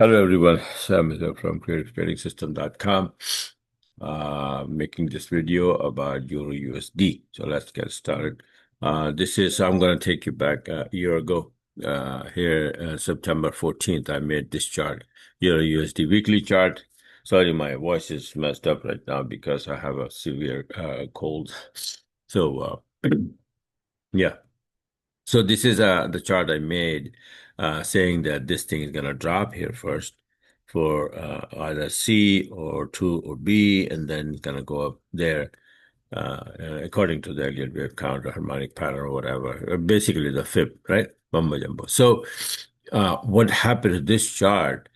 Hello everyone, Sam is here from creativetrading.system.com, making this video about EUR-USD. So let's get started. I'm going to take you back a year ago. Here, September 14th, I made this chart, EUR-USD weekly chart. Sorry, my voice is messed up right now because I have a severe cold. So, yeah. So this is the chart I made saying that this thing is going to drop here first for either C or 2 or B, and then it's going to go up there according to the Elliott wave count or harmonic pattern or whatever. Basically the fib, right? Mumbo jumbo. So what happened to this chart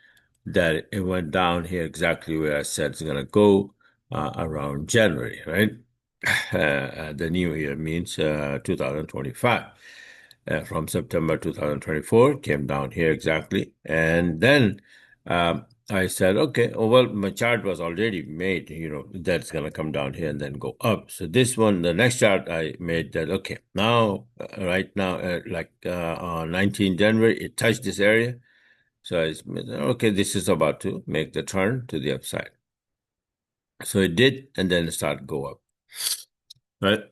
that it went down here exactly where I said it's going to go around January, right? The new year means 2025. From September 2024, came down here exactly. And then I said, okay, oh, well, my chart was already made, that's going to come down here and then go up. So this one, the next chart I made that, okay, now, right now, on 19 January, it touched this area. So I said, okay, this is about to make the turn to the upside. So it did, and then it started to go up. Right.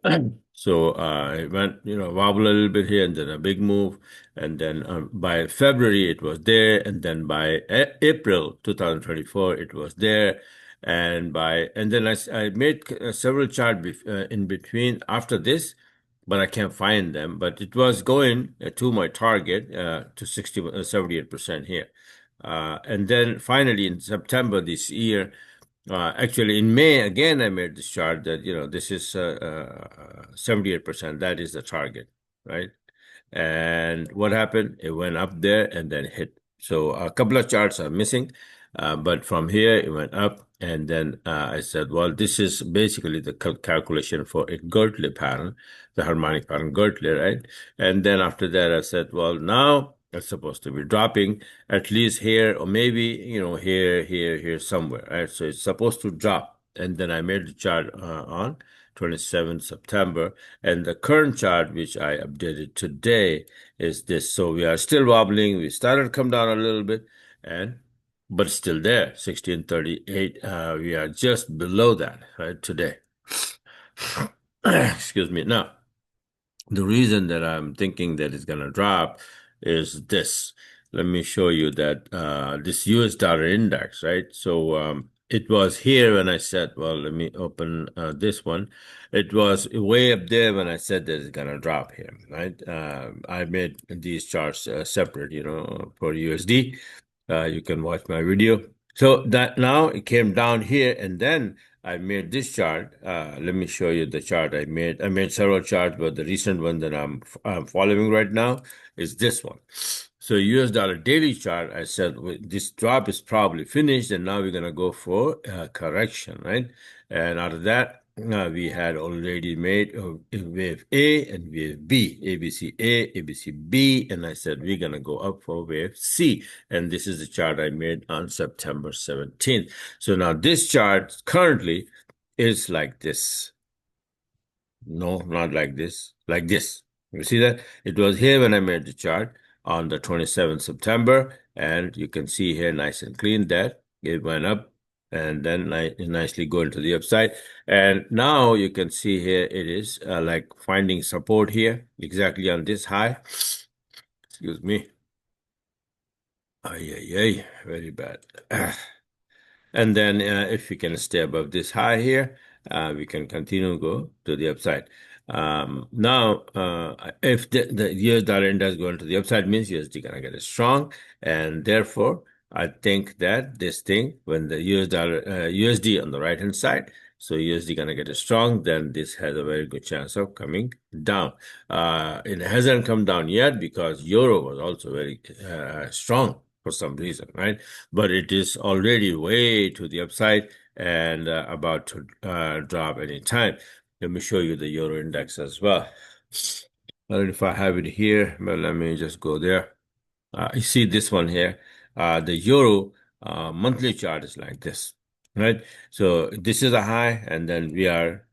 So it went, wobble a little bit here and then a big move. And then by February, it was there. And then by April 2024, it was there. And then I made several charts in between after this, but I can't find them. But it was going to my target to 78% here. And then finally in September this year, actually, in May, again, I made this chart that, this is 78%. That is the target, right? And what happened? It went up there and then hit. So a couple of charts are missing, but from here, it went up. And then I said, well, this is basically the calculation for a Gertley pattern, the harmonic pattern Gertley, right? And then after that, I said, well, now it's supposed to be dropping at least here, or maybe, here somewhere, right? So it's supposed to drop. And then I made the chart on 27th September. And the current chart, which I updated today, is this. So we are still wobbling. We started to come down a little bit, but it's still there, 1638. We are just below that, right, today. Excuse me. Now, the reason that I'm thinking that it's going to drop is this. Let me show you that this US dollar index, right? So it was here when I said, well, let me open this one. It was way up there when I said that it's going to drop here, right? I made these charts separate, for USD. You can watch my video. So that now it came down here, and then I made this chart. Let me show you the chart I made. I made several charts, but the recent one that I'm following right now is this one. So US dollar daily chart, I said this drop is probably finished, and now we're gonna go for correction, right? And out of that, we had already made wave A and wave B, ABC A, ABC B, and I said we're gonna go up for wave C. And this is the chart I made on September 17th. So now this chart currently is like this. No, not like this, like this. You see that? It was here when I made the chart on the 27th September, and you can see here nice and clean that it went up and then nicely going to the upside. And now you can see here it is like finding support here exactly on this high. Excuse me. Ay, ay, ay, very bad. And then if we can stay above this high here, we can continue to go to the upside. Now, if the US dollar index going to the upside means USD gonna get strong, and therefore, I think that this thing, when the US dollar USD on the right hand side, so USD gonna get strong, then this has a very good chance of coming down. It hasn't come down yet because Euro was also very strong for some reason, right? But it is already way to the upside and about to drop any time. Let me show you the Euro index as well. I don't know if I have it here, but let me just go there. You see this one here. The Euro monthly chart is like this, right? So this is a high, and then we are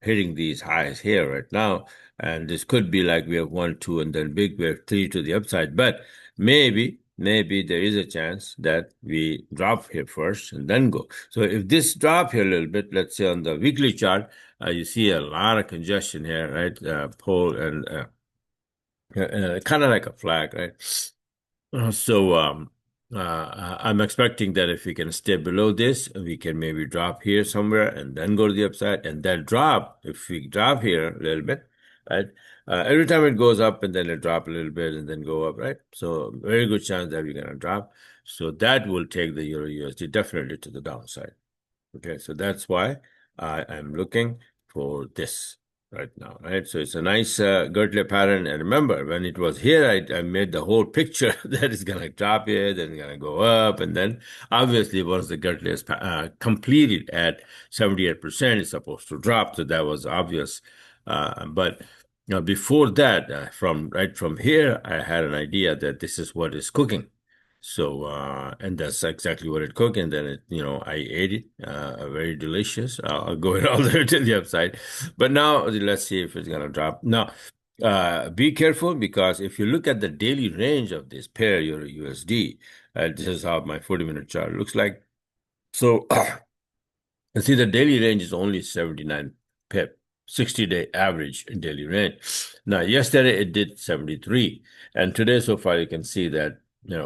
hitting these highs here right now. And this could be like we have 1, 2, and then big wave 3 to the upside. But maybe maybe there is a chance that we drop here first and then go. So if this drop here a little bit, let's say on the weekly chart, you see a lot of congestion here, right? Pole and kind of like a flag, right? I'm expecting that if we can stay below this, we can maybe drop here somewhere and then go to the upside and then drop. If we drop here a little bit, right? Every time it goes up and then it drop a little bit and then go up, right? So very good chance that we're gonna drop. So that will take the Euro USD definitely to the downside. Okay, so that's why I am looking for this right now, right? So it's a nice Gertler pattern. And remember, when it was here, I made the whole picture that it's going to drop here, then it's going to go up. And then obviously, once the Gertler is completed at 78%, it's supposed to drop. So that was obvious. But before that, from right from here, I had an idea that this is what is cooking. So, and that's exactly what it cooked. And then I ate it, very delicious. I'll go it all the way to the upside. But now let's see if it's gonna drop. Now, be careful because if you look at the daily range of this pair, Euro USD, this is how my 40-minute chart looks like. So, and see, the daily range is only 79 pip, 60-day average in daily range. Now, yesterday it did 73. And today, so far, you can see that,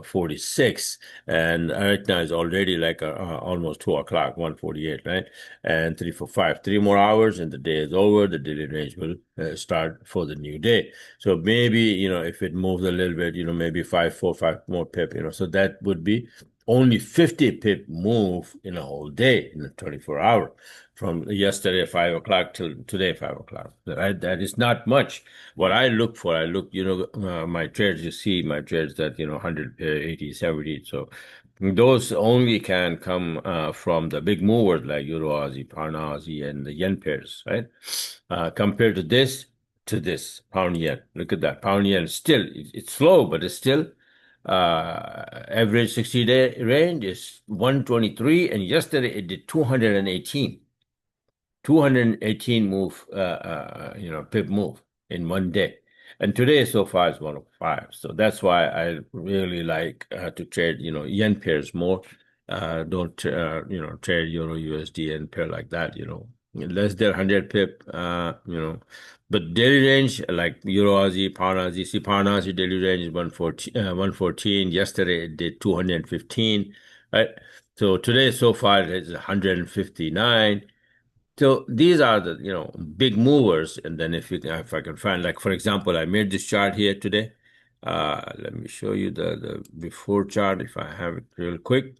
46. And right now it's already like almost 2 o'clock, 1:48, right? And 3, 4, 5, 3 more hours and the day is over. The daily range will start for the new day. So maybe, if it moves a little bit, maybe 5, 4, 5 more pip, so that would be only 50 pip move in a whole day in a 24 hour from yesterday 5 o'clock till today 5 o'clock, right? That is not much. What I look for, my trades, you see my trades that 180, 70. So those only can come from the big movers like EUR-USD, pound-USD, and the yen pairs, right? Compared to this, pound yen. Look at that pound yen. Still, it's slow, but it's still average 60-day range is 123, and yesterday it did 218. 218 move, pip move in one day. And today so far is 105. So that's why I really like to trade, yen pairs more. Don't, trade Euro USD and pair like that, less than 100 pip, but daily range like Euro Aussie, Pound Aussie, see Pound Aussie daily range is 114. Yesterday it did 215, right? So today so far it is 159. So these are the big movers, and then if I can find, like, for example, I made this chart here today. Let me show you the before chart if I have it real quick,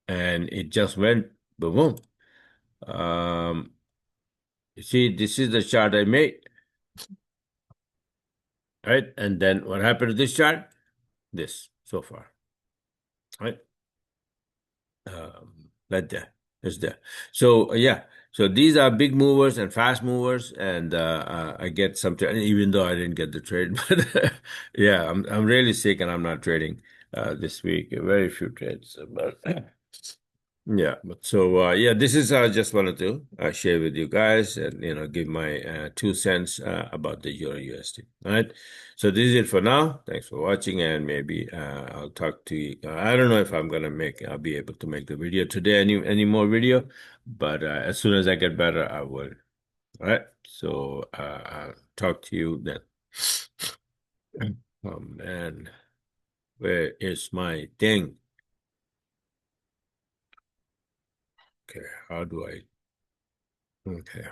and it just went boom. You see, this is the chart I made, right? And then what happened to this chart? This so far, right? Right there. It's there. So yeah. So these are big movers and fast movers, and I get some even though I didn't get the trade, but yeah, I'm really sick and I'm not trading this week. Very few trades, but yeah. But so yeah, this is just wanted to share with you guys and give my 2 cents about the Euro USD. All right. So this is it for now. Thanks for watching, and maybe I'll talk to you. I don't know if I'll be able to make the video today, any more video, but as soon as I get better, I will. All right. So I'll talk to you then. Oh man, where is my thing? Okay, how do I? Okay.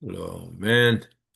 Oh man.